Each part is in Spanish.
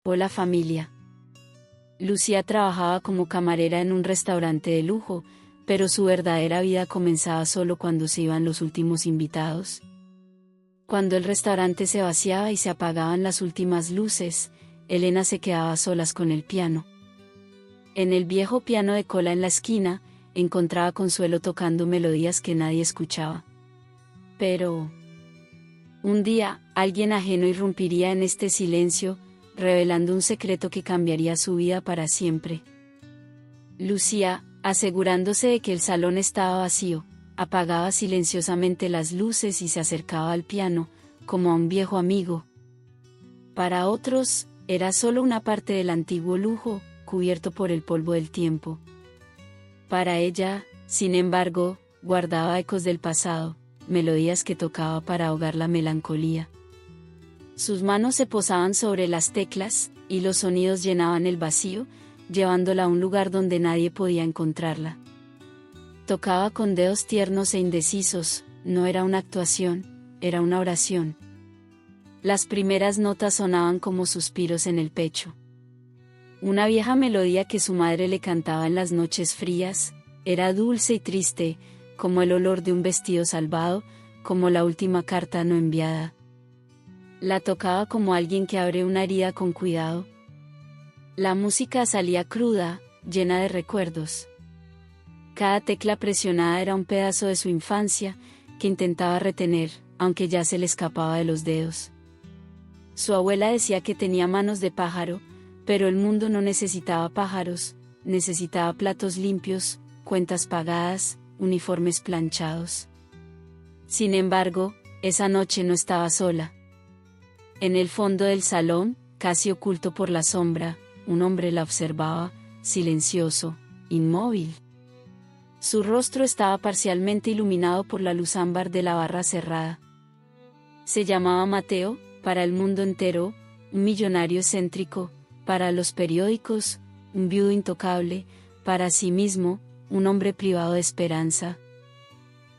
Hola familia. Lucía trabajaba como camarera en un restaurante de lujo, pero su verdadera vida comenzaba solo cuando se iban los últimos invitados. Cuando el restaurante se vaciaba y se apagaban las últimas luces, Elena se quedaba a solas con el piano. En el viejo piano de cola en la esquina, encontraba consuelo tocando melodías que nadie escuchaba. Pero un día, alguien ajeno irrumpiría en este silencio, revelando un secreto que cambiaría su vida para siempre. Lucía, asegurándose de que el salón estaba vacío, apagaba silenciosamente las luces y se acercaba al piano, como a un viejo amigo. Para otros, era solo una parte del antiguo lujo, cubierto por el polvo del tiempo. Para ella, sin embargo, guardaba ecos del pasado, melodías que tocaba para ahogar la melancolía. Sus manos se posaban sobre las teclas, y los sonidos llenaban el vacío, llevándola a un lugar donde nadie podía encontrarla. Tocaba con dedos tiernos e indecisos, no era una actuación, era una oración. Las primeras notas sonaban como suspiros en el pecho. Una vieja melodía que su madre le cantaba en las noches frías, era dulce y triste, como el olor de un vestido salvado, como la última carta no enviada. La tocaba como alguien que abre una herida con cuidado. La música salía cruda, llena de recuerdos. Cada tecla presionada era un pedazo de su infancia, que intentaba retener, aunque ya se le escapaba de los dedos. Su abuela decía que tenía manos de pájaro, pero el mundo no necesitaba pájaros, necesitaba platos limpios, cuentas pagadas, uniformes planchados. Sin embargo, esa noche no estaba sola. En el fondo del salón, casi oculto por la sombra, un hombre la observaba, silencioso, inmóvil. Su rostro estaba parcialmente iluminado por la luz ámbar de la barra cerrada. Se llamaba Mateo, para el mundo entero, un millonario excéntrico, para los periódicos, un viudo intocable, para sí mismo, un hombre privado de esperanza.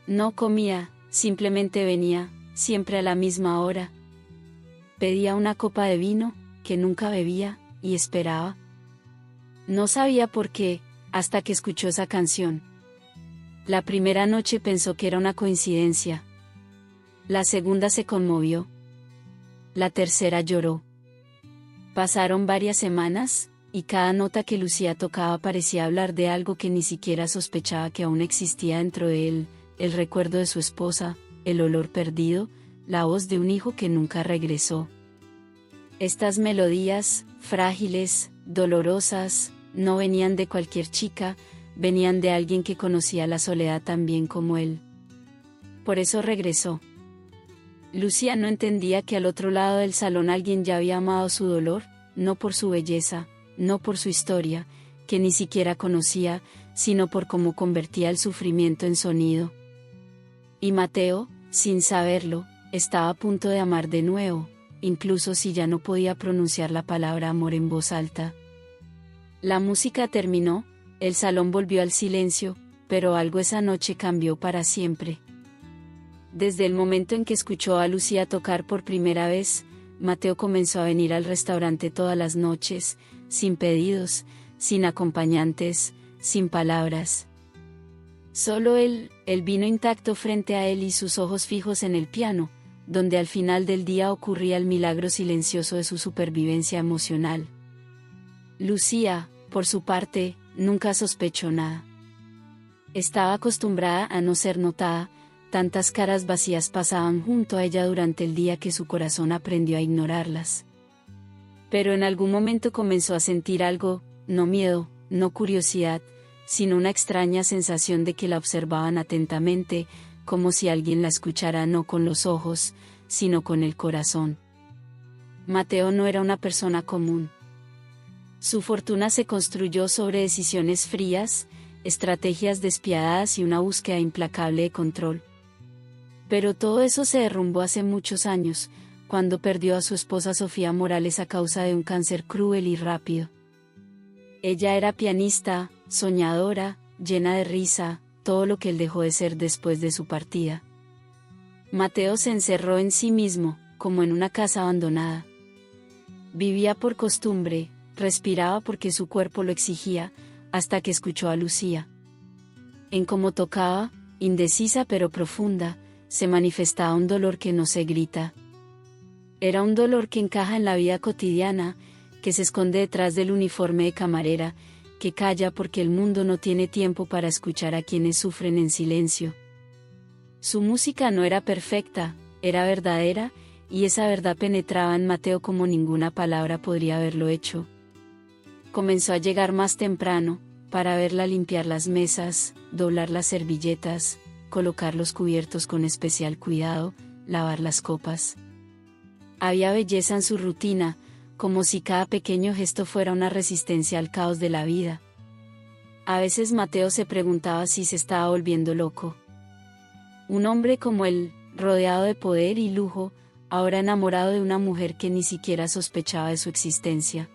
No comía, simplemente venía, siempre a la misma hora. Pedía una copa de vino, que nunca bebía, y esperaba. No sabía por qué, hasta que escuchó esa canción. La primera noche pensó que era una coincidencia. La segunda se conmovió. La tercera lloró. Pasaron varias semanas, y cada nota que Lucía tocaba parecía hablar de algo que ni siquiera sospechaba que aún existía dentro de él, el recuerdo de su esposa, el olor perdido, la voz de un hijo que nunca regresó. Estas melodías, frágiles, dolorosas, no venían de cualquier chica, venían de alguien que conocía la soledad tan bien como él. Por eso regresó. Lucía no entendía que al otro lado del salón alguien ya había amado su dolor, no por su belleza, no por su historia, que ni siquiera conocía, sino por cómo convertía el sufrimiento en sonido. Y Mateo, sin saberlo, estaba a punto de amar de nuevo, incluso si ya no podía pronunciar la palabra amor en voz alta. La música terminó, el salón volvió al silencio, pero algo esa noche cambió para siempre. Desde el momento en que escuchó a Lucía tocar por primera vez, Mateo comenzó a venir al restaurante todas las noches, sin pedidos, sin acompañantes, sin palabras. Solo él, el vino intacto frente a él y sus ojos fijos en el piano, donde al final del día ocurría el milagro silencioso de su supervivencia emocional. Lucía, por su parte, nunca sospechó nada. Estaba acostumbrada a no ser notada, tantas caras vacías pasaban junto a ella durante el día que su corazón aprendió a ignorarlas. Pero en algún momento comenzó a sentir algo, no miedo, no curiosidad, sino una extraña sensación de que la observaban atentamente, como si alguien la escuchara no con los ojos, sino con el corazón. Mateo no era una persona común. Su fortuna se construyó sobre decisiones frías, estrategias despiadadas y una búsqueda implacable de control. Pero todo eso se derrumbó hace muchos años, cuando perdió a su esposa Sofía Morales a causa de un cáncer cruel y rápido. Ella era pianista, soñadora, llena de risa, todo lo que él dejó de ser después de su partida. Mateo se encerró en sí mismo, como en una casa abandonada. Vivía por costumbre, respiraba porque su cuerpo lo exigía, hasta que escuchó a Lucía. En cómo tocaba, indecisa pero profunda, se manifestaba un dolor que no se grita. Era un dolor que encaja en la vida cotidiana, que se esconde detrás del uniforme de camarera, que calla porque el mundo no tiene tiempo para escuchar a quienes sufren en silencio. Su música no era perfecta, era verdadera, y esa verdad penetraba en Mateo como ninguna palabra podría haberlo hecho. Comenzó a llegar más temprano, para verla limpiar las mesas, doblar las servilletas, colocar los cubiertos con especial cuidado, lavar las copas. Había belleza en su rutina, como si cada pequeño gesto fuera una resistencia al caos de la vida. A veces Mateo se preguntaba si se estaba volviendo loco. Un hombre como él, rodeado de poder y lujo, ahora enamorado de una mujer que ni siquiera sospechaba de su existencia.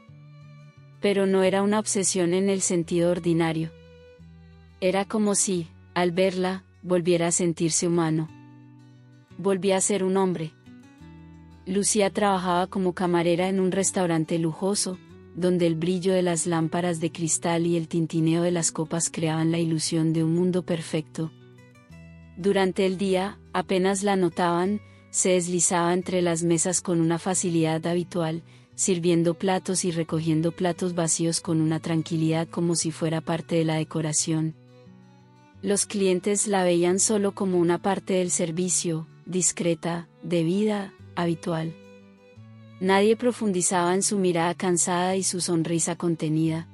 Pero no era una obsesión en el sentido ordinario. Era como si, al verla, volviera a sentirse humano. Volvía a ser un hombre. Lucía trabajaba como camarera en un restaurante lujoso, donde el brillo de las lámparas de cristal y el tintineo de las copas creaban la ilusión de un mundo perfecto. Durante el día, apenas la notaban, se deslizaba entre las mesas con una facilidad habitual, sirviendo platos y recogiendo platos vacíos con una tranquilidad como si fuera parte de la decoración. Los clientes la veían solo como una parte del servicio, discreta, de vida, habitual. Nadie profundizaba en su mirada cansada y su sonrisa contenida.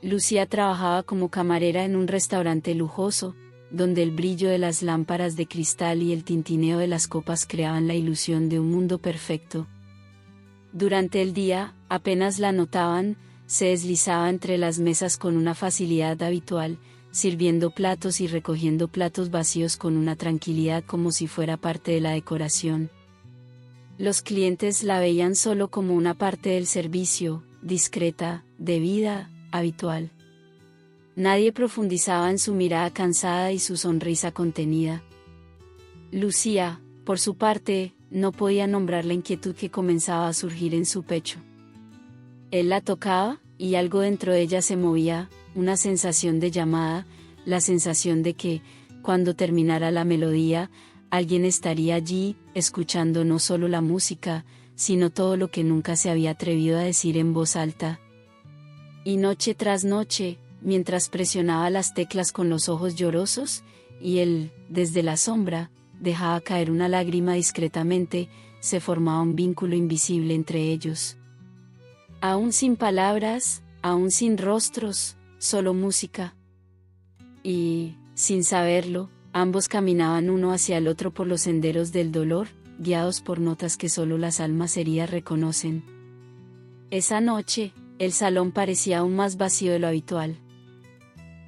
Lucía trabajaba como camarera en un restaurante lujoso, donde el brillo de las lámparas de cristal y el tintineo de las copas creaban la ilusión de un mundo perfecto. Durante el día, apenas la notaban, se deslizaba entre las mesas con una facilidad habitual, sirviendo platos y recogiendo platos vacíos con una tranquilidad como si fuera parte de la decoración. Los clientes la veían solo como una parte del servicio, discreta, de vida, habitual. Nadie profundizaba en su mirada cansada y su sonrisa contenida. Lucía, por su parte, no podía nombrar la inquietud que comenzaba a surgir en su pecho. Él la tocaba, y algo dentro de ella se movía, una sensación de llamada, la sensación de que, cuando terminara la melodía, alguien estaría allí, escuchando no solo la música, sino todo lo que nunca se había atrevido a decir en voz alta. Y noche tras noche, mientras presionaba las teclas con los ojos llorosos, y él, desde la sombra, dejaba caer una lágrima discretamente, se formaba un vínculo invisible entre ellos. Aún sin palabras, aún sin rostros, solo música. Y, sin saberlo, ambos caminaban uno hacia el otro por los senderos del dolor, guiados por notas que solo las almas heridas reconocen. Esa noche, el salón parecía aún más vacío de lo habitual.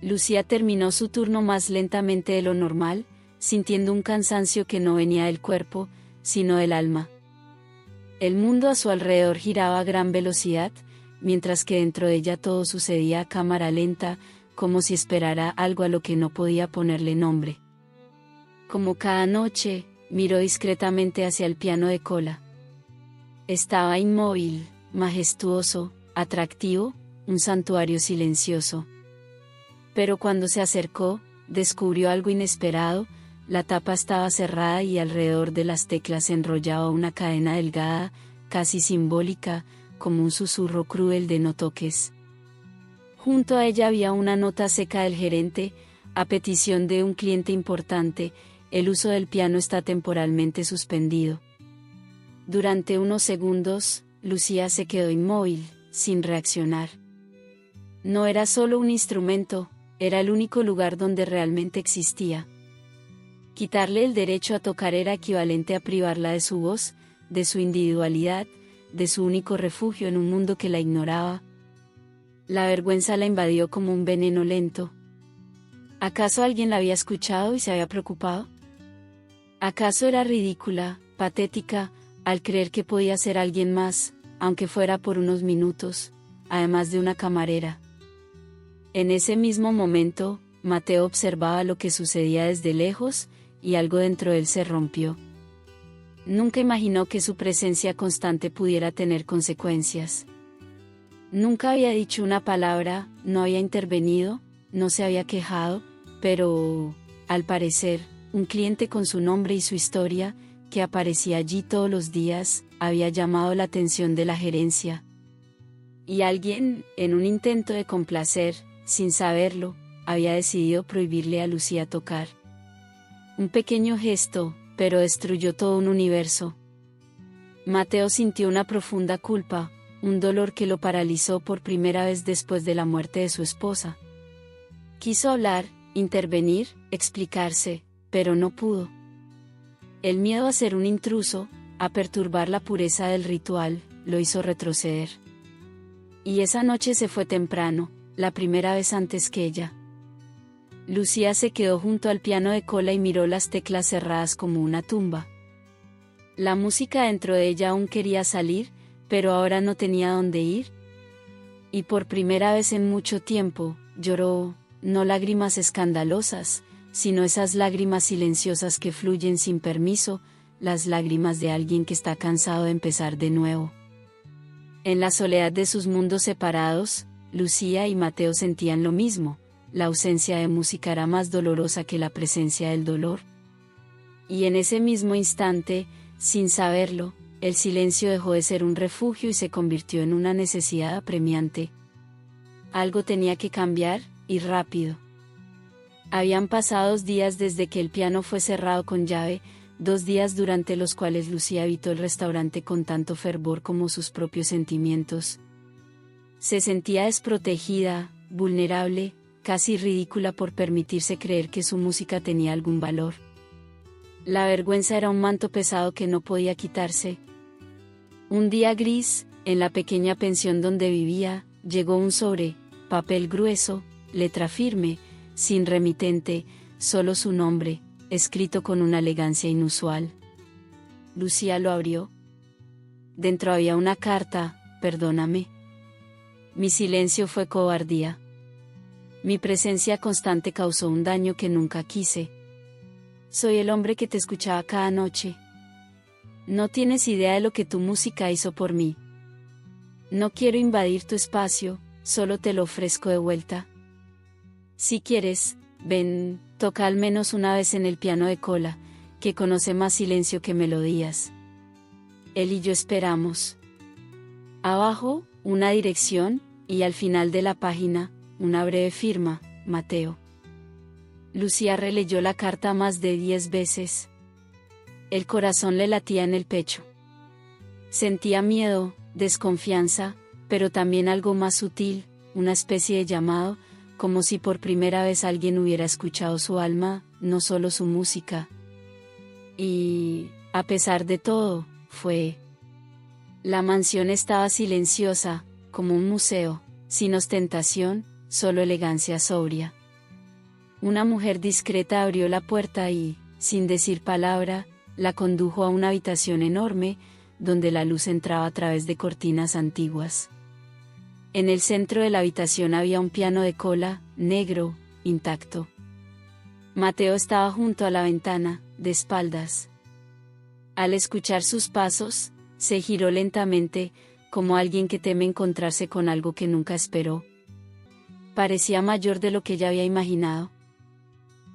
Lucía terminó su turno más lentamente de lo normal, sintiendo un cansancio que no venía del cuerpo, sino del alma. El mundo a su alrededor giraba a gran velocidad, mientras que dentro de ella todo sucedía a cámara lenta, como si esperara algo a lo que no podía ponerle nombre. Como cada noche, miró discretamente hacia el piano de cola. Estaba inmóvil, majestuoso, atractivo, un santuario silencioso. Pero cuando se acercó, descubrió algo inesperado. La tapa estaba cerrada y alrededor de las teclas se enrollaba una cadena delgada, casi simbólica, como un susurro cruel de no toques. Junto a ella había una nota seca del gerente, a petición de un cliente importante. El uso del piano está temporalmente suspendido. Durante unos segundos, Lucía se quedó inmóvil, sin reaccionar. No era solo un instrumento, era el único lugar donde realmente existía. Quitarle el derecho a tocar era equivalente a privarla de su voz, de su individualidad, de su único refugio en un mundo que la ignoraba. La vergüenza la invadió como un veneno lento. ¿Acaso alguien la había escuchado y se había preocupado? ¿Acaso era ridícula, patética, al creer que podía ser alguien más, aunque fuera por unos minutos, además de una camarera? En ese mismo momento, Mateo observaba lo que sucedía desde lejos, y algo dentro de él se rompió. Nunca imaginó que su presencia constante pudiera tener consecuencias. Nunca había dicho una palabra, no había intervenido, no se había quejado, pero, al parecer, un cliente con su nombre y su historia, que aparecía allí todos los días, había llamado la atención de la gerencia. Y alguien, en un intento de complacer, sin saberlo, había decidido prohibirle a Lucía tocar. Un pequeño gesto, pero destruyó todo un universo. Mateo sintió una profunda culpa, un dolor que lo paralizó por primera vez después de la muerte de su esposa. Quiso hablar, intervenir, explicarse, pero no pudo. El miedo a ser un intruso, a perturbar la pureza del ritual, lo hizo retroceder. Y esa noche se fue temprano, la primera vez antes que ella. Lucía se quedó junto al piano de cola y miró las teclas cerradas como una tumba. La música dentro de ella aún quería salir, pero ahora no tenía dónde ir. Y por primera vez en mucho tiempo, lloró, no lágrimas escandalosas, sino esas lágrimas silenciosas que fluyen sin permiso, las lágrimas de alguien que está cansado de empezar de nuevo. En la soledad de sus mundos separados, Lucía y Mateo sentían lo mismo, la ausencia de música era más dolorosa que la presencia del dolor. Y en ese mismo instante, sin saberlo, el silencio dejó de ser un refugio y se convirtió en una necesidad apremiante. Algo tenía que cambiar, y rápido. Habían pasado 2 días desde que el piano fue cerrado con llave, 2 días durante los cuales Lucía habitó el restaurante con tanto fervor como sus propios sentimientos. Se sentía desprotegida, vulnerable, casi ridícula por permitirse creer que su música tenía algún valor. La vergüenza era un manto pesado que no podía quitarse. Un día gris, en la pequeña pensión donde vivía, llegó un sobre, papel grueso, letra firme, sin remitente, solo su nombre, escrito con una elegancia inusual. Lucía lo abrió. Dentro había una carta, perdóname. Mi silencio fue cobardía. Mi presencia constante causó un daño que nunca quise. Soy el hombre que te escuchaba cada noche. No tienes idea de lo que tu música hizo por mí. No quiero invadir tu espacio, solo te lo ofrezco de vuelta. Si quieres, ven, toca al menos una vez en el piano de cola, que conoce más silencio que melodías. Él y yo esperamos. Abajo, una dirección, y al final de la página, una breve firma, Mateo. Lucía releyó la carta más de 10 veces. El corazón le latía en el pecho. Sentía miedo, desconfianza, pero también algo más sutil, una especie de llamado, como si por primera vez alguien hubiera escuchado su alma, no solo su música. Y, a pesar de todo, fue. La mansión estaba silenciosa, como un museo, sin ostentación, solo elegancia sobria. Una mujer discreta abrió la puerta y, sin decir palabra, la condujo a una habitación enorme, donde la luz entraba a través de cortinas antiguas. En el centro de la habitación había un piano de cola, negro, intacto. Mateo estaba junto a la ventana, de espaldas. Al escuchar sus pasos, se giró lentamente, como alguien que teme encontrarse con algo que nunca esperó. Parecía mayor de lo que ella había imaginado.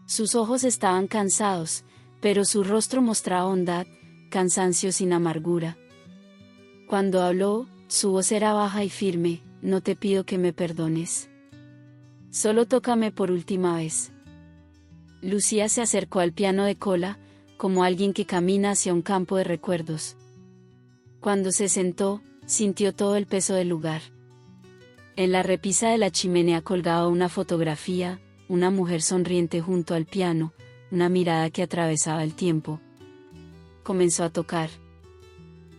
Sus ojos estaban cansados, pero su rostro mostraba bondad, cansancio sin amargura. Cuando habló, su voz era baja y firme: no te pido que me perdones. Solo tócame por última vez. Lucía se acercó al piano de cola, como alguien que camina hacia un campo de recuerdos. Cuando se sentó, sintió todo el peso del lugar. En la repisa de la chimenea colgaba una fotografía, una mujer sonriente junto al piano, una mirada que atravesaba el tiempo. Comenzó a tocar.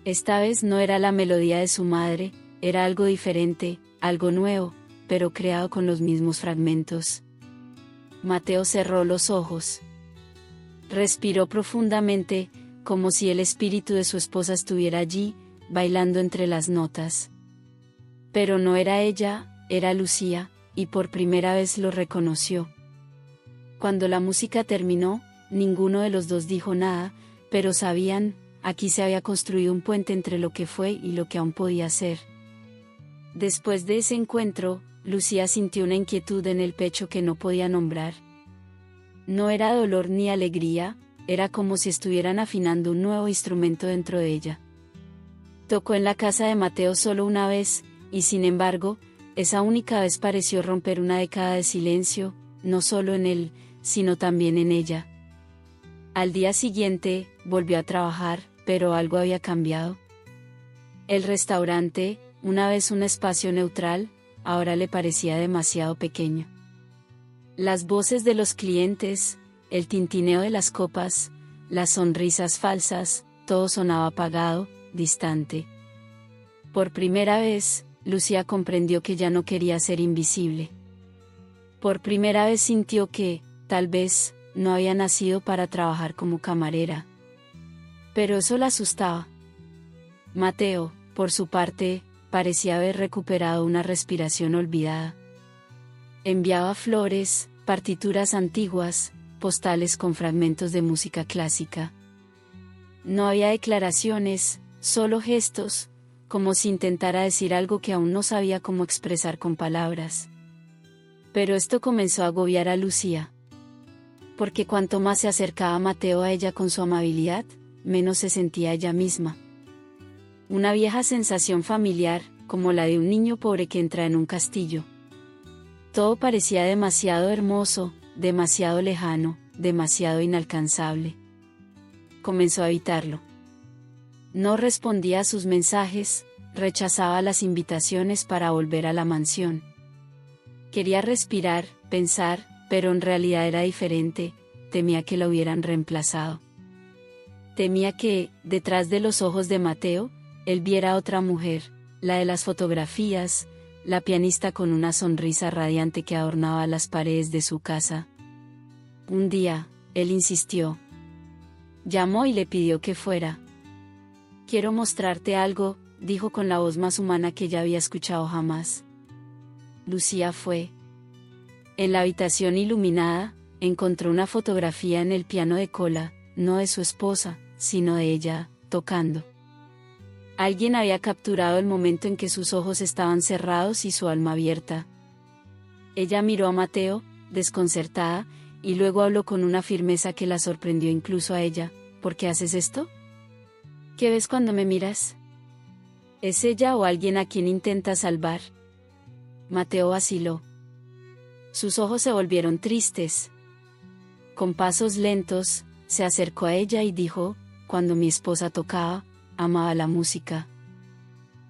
Esta vez no era la melodía de su madre, era algo diferente, algo nuevo, pero creado con los mismos fragmentos. Mateo cerró los ojos. Respiró profundamente, como si el espíritu de su esposa estuviera allí, bailando entre las notas. Pero no era ella, era Lucía, y por primera vez lo reconoció. Cuando la música terminó, ninguno de los dos dijo nada, pero sabían, aquí se había construido un puente entre lo que fue y lo que aún podía ser. Después de ese encuentro, Lucía sintió una inquietud en el pecho que no podía nombrar. No era dolor ni alegría, era como si estuvieran afinando un nuevo instrumento dentro de ella. Tocó en la casa de Mateo solo una vez, y sin embargo, esa única vez pareció romper una década de silencio, no solo en él, sino también en ella. Al día siguiente, volvió a trabajar, pero algo había cambiado. El restaurante, una vez un espacio neutral, ahora le parecía demasiado pequeño. Las voces de los clientes, el tintineo de las copas, las sonrisas falsas, todo sonaba apagado, distante. Por primera vez, Lucía comprendió que ya no quería ser invisible. Por primera vez sintió que, tal vez, no había nacido para trabajar como camarera. Pero eso la asustaba. Mateo, por su parte, parecía haber recuperado una respiración olvidada. Enviaba flores, partituras antiguas, postales con fragmentos de música clásica. No había declaraciones, solo gestos, como si intentara decir algo que aún no sabía cómo expresar con palabras. Pero esto comenzó a agobiar a Lucía. Porque cuanto más se acercaba Mateo a ella con su amabilidad, menos se sentía ella misma. Una vieja sensación familiar, como la de un niño pobre que entra en un castillo. Todo parecía demasiado hermoso, demasiado lejano, demasiado inalcanzable. Comenzó a evitarlo. No respondía a sus mensajes, rechazaba las invitaciones para volver a la mansión. Quería respirar, pensar, pero en realidad era diferente, temía que la hubieran reemplazado. Temía que, detrás de los ojos de Mateo, él viera a otra mujer, la de las fotografías, la pianista con una sonrisa radiante que adornaba las paredes de su casa. Un día, él insistió. Llamó y le pidió que fuera. «Quiero mostrarte algo», dijo con la voz más humana que ella había escuchado jamás. Lucía fue. En la habitación iluminada, encontró una fotografía en el piano de cola, no de su esposa, sino de ella, tocando. Alguien había capturado el momento en que sus ojos estaban cerrados y su alma abierta. Ella miró a Mateo, desconcertada, y luego habló con una firmeza que la sorprendió incluso a ella. «¿Por qué haces esto? ¿Qué ves cuando me miras? ¿Es ella o alguien a quien intentas salvar?» Mateo vaciló. Sus ojos se volvieron tristes. Con pasos lentos, se acercó a ella y dijo, «Cuando mi esposa tocaba, amaba la música.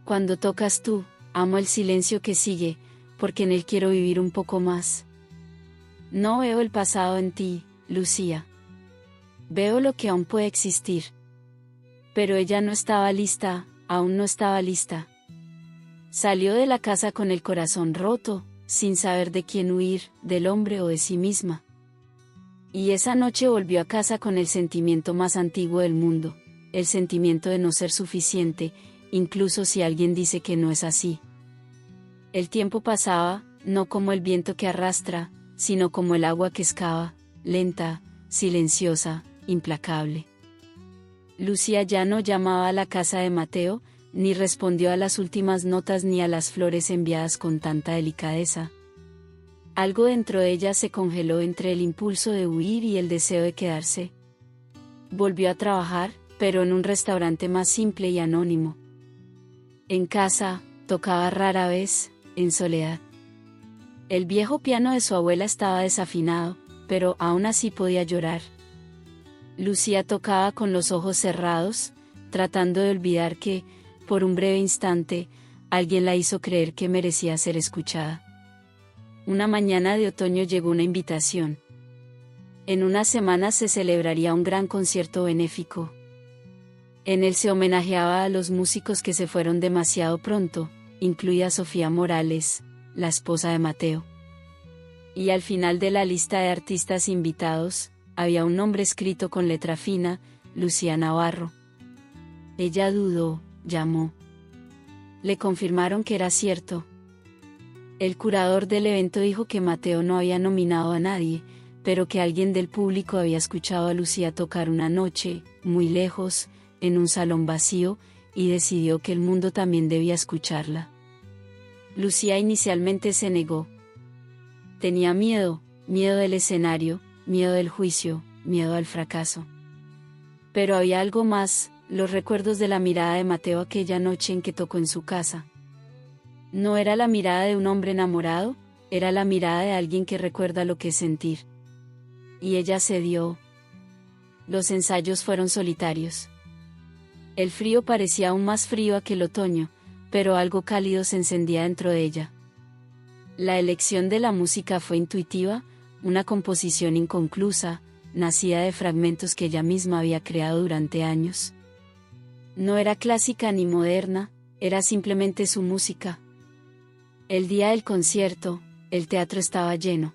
Cuando tocas tú, amo el silencio que sigue, porque en él quiero vivir un poco más. No veo el pasado en ti, Lucía. Veo lo que aún puede existir». Pero ella no estaba lista, aún no estaba lista. Salió de la casa con el corazón roto, sin saber de quién huir, del hombre o de sí misma. Y esa noche volvió a casa con el sentimiento más antiguo del mundo, el sentimiento de no ser suficiente, incluso si alguien dice que no es así. El tiempo pasaba, no como el viento que arrastra, sino como el agua que excava, lenta, silenciosa, implacable. Lucía ya no llamaba a la casa de Mateo, ni respondió a las últimas notas ni a las flores enviadas con tanta delicadeza. Algo dentro de ella se congeló entre el impulso de huir y el deseo de quedarse. Volvió a trabajar, pero en un restaurante más simple y anónimo. En casa, tocaba rara vez, en soledad. El viejo piano de su abuela estaba desafinado, pero aún así podía llorar. Lucía tocaba con los ojos cerrados, tratando de olvidar que, por un breve instante, alguien la hizo creer que merecía ser escuchada. Una mañana de otoño llegó una invitación. En unas semanas se celebraría un gran concierto benéfico. En él se homenajeaba a los músicos que se fueron demasiado pronto, incluida Sofía Morales, la esposa de Mateo. Y al final de la lista de artistas invitados, había un nombre escrito con letra fina, Lucía Navarro. Ella dudó, llamó. Le confirmaron que era cierto. El curador del evento dijo que Mateo no había nominado a nadie, pero que alguien del público había escuchado a Lucía tocar una noche, muy lejos, en un salón vacío, y decidió que el mundo también debía escucharla. Lucía inicialmente se negó. Tenía miedo, miedo del escenario, miedo del juicio, miedo al fracaso. Pero había algo más, los recuerdos de la mirada de Mateo aquella noche en que tocó en su casa. No era la mirada de un hombre enamorado, era la mirada de alguien que recuerda lo que es sentir. Y ella cedió. Los ensayos fueron solitarios. El frío parecía aún más frío aquel otoño, pero algo cálido se encendía dentro de ella. La elección de la música fue intuitiva, una composición inconclusa, nacida de fragmentos que ella misma había creado durante años. No era clásica ni moderna, era simplemente su música. El día del concierto, el teatro estaba lleno.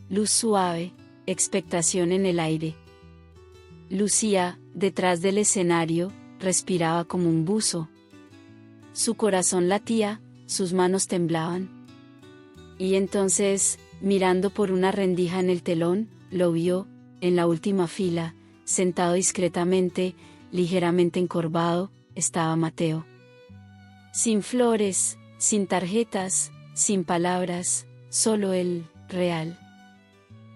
Luz suave, expectación en el aire. Lucía, detrás del escenario, respiraba como un buzo. Su corazón latía, sus manos temblaban. Y entonces, mirando por una rendija en el telón, lo vio, en la última fila, sentado discretamente, ligeramente encorvado, estaba Mateo. Sin flores, sin tarjetas, sin palabras, solo él, real.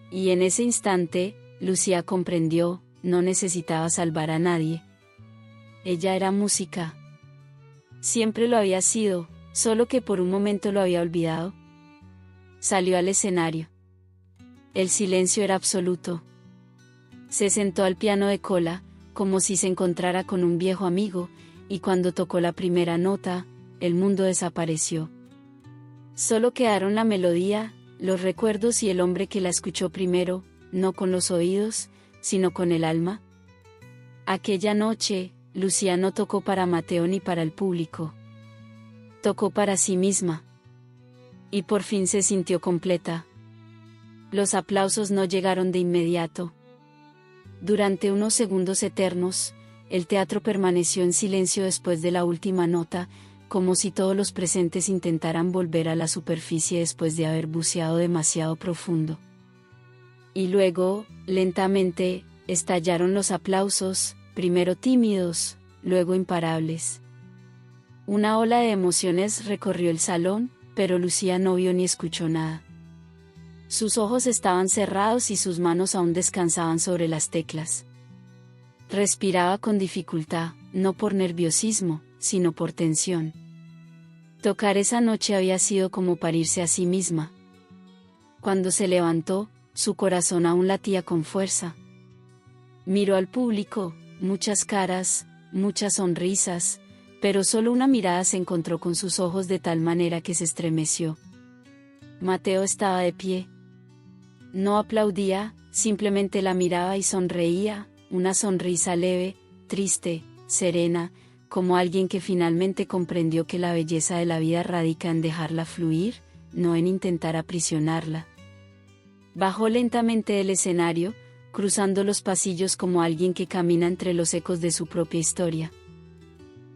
Y en ese instante, Lucía comprendió, no necesitaba salvar a nadie. Ella era música. Siempre lo había sido, solo que por un momento lo había olvidado. Salió al escenario. El silencio era absoluto. Se sentó al piano de cola, como si se encontrara con un viejo amigo, y cuando tocó la primera nota, el mundo desapareció. Solo quedaron la melodía, los recuerdos y el hombre que la escuchó primero, no con los oídos, sino con el alma. Aquella noche, Lucía no tocó para Mateo ni para el público. Tocó para sí misma. Y por fin se sintió completa. Los aplausos no llegaron de inmediato. Durante unos segundos eternos, el teatro permaneció en silencio después de la última nota, como si todos los presentes intentaran volver a la superficie después de haber buceado demasiado profundo. Y luego, lentamente, estallaron los aplausos, primero tímidos, luego imparables. Una ola de emociones recorrió el salón, pero Lucía no vio ni escuchó nada. Sus ojos estaban cerrados y sus manos aún descansaban sobre las teclas. Respiraba con dificultad, no por nerviosismo, sino por tensión. Tocar esa noche había sido como parirse a sí misma. Cuando se levantó, su corazón aún latía con fuerza. Miró al público, muchas caras, muchas sonrisas, pero solo una mirada se encontró con sus ojos de tal manera que se estremeció. Mateo estaba de pie. No aplaudía, simplemente la miraba y sonreía, una sonrisa leve, triste, serena, como alguien que finalmente comprendió que la belleza de la vida radica en dejarla fluir, no en intentar aprisionarla. Bajó lentamente del escenario, cruzando los pasillos como alguien que camina entre los ecos de su propia historia.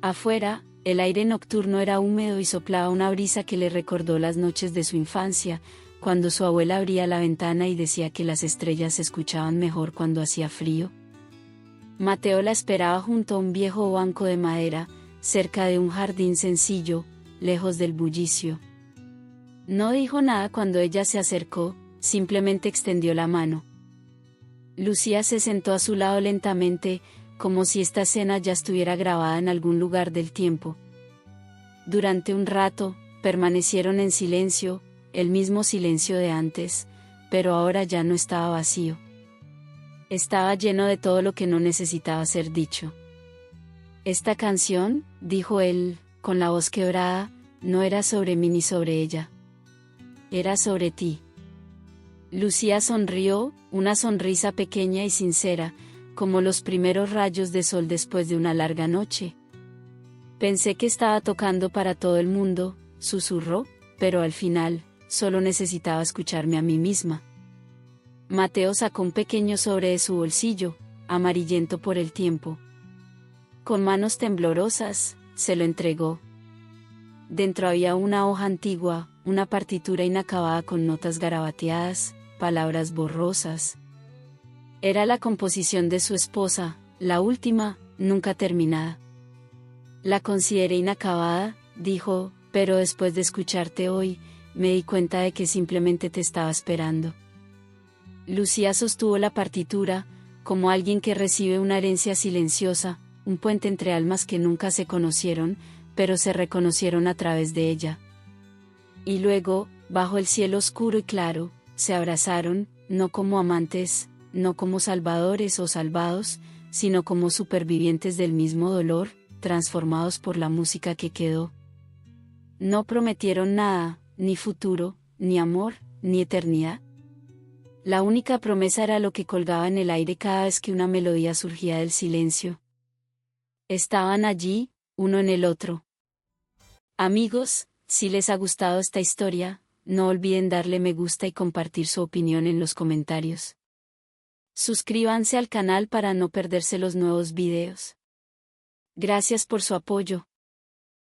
Afuera, el aire nocturno era húmedo y soplaba una brisa que le recordó las noches de su infancia, cuando su abuela abría la ventana y decía que las estrellas se escuchaban mejor cuando hacía frío. Mateo la esperaba junto a un viejo banco de madera, cerca de un jardín sencillo, lejos del bullicio. No dijo nada cuando ella se acercó, simplemente extendió la mano. Lucía se sentó a su lado lentamente, como si esta escena ya estuviera grabada en algún lugar del tiempo. Durante un rato, permanecieron en silencio, el mismo silencio de antes, pero ahora ya no estaba vacío. Estaba lleno de todo lo que no necesitaba ser dicho. Esta canción, dijo él, con la voz quebrada, no era sobre mí ni sobre ella. Era sobre ti. Lucía sonrió, una sonrisa pequeña y sincera, como los primeros rayos de sol después de una larga noche. Pensé que estaba tocando para todo el mundo, susurró, pero al final, solo necesitaba escucharme a mí misma. Mateo sacó un pequeño sobre de su bolsillo, amarillento por el tiempo. Con manos temblorosas, se lo entregó. Dentro había una hoja antigua, una partitura inacabada con notas garabateadas, palabras borrosas. Era la composición de su esposa, la última, nunca terminada. La consideré inacabada, dijo, pero después de escucharte hoy, me di cuenta de que simplemente te estaba esperando. Lucía sostuvo la partitura, como alguien que recibe una herencia silenciosa, un puente entre almas que nunca se conocieron, pero se reconocieron a través de ella. Y luego, bajo el cielo oscuro y claro, se abrazaron, no como amantes, no como salvadores o salvados, sino como supervivientes del mismo dolor, transformados por la música que quedó. No prometieron nada, ni futuro, ni amor, ni eternidad. La única promesa era lo que colgaba en el aire cada vez que una melodía surgía del silencio. Estaban allí, uno en el otro. Amigos, si les ha gustado esta historia, no olviden darle me gusta y compartir su opinión en los comentarios. Suscríbanse al canal para no perderse los nuevos videos. Gracias por su apoyo.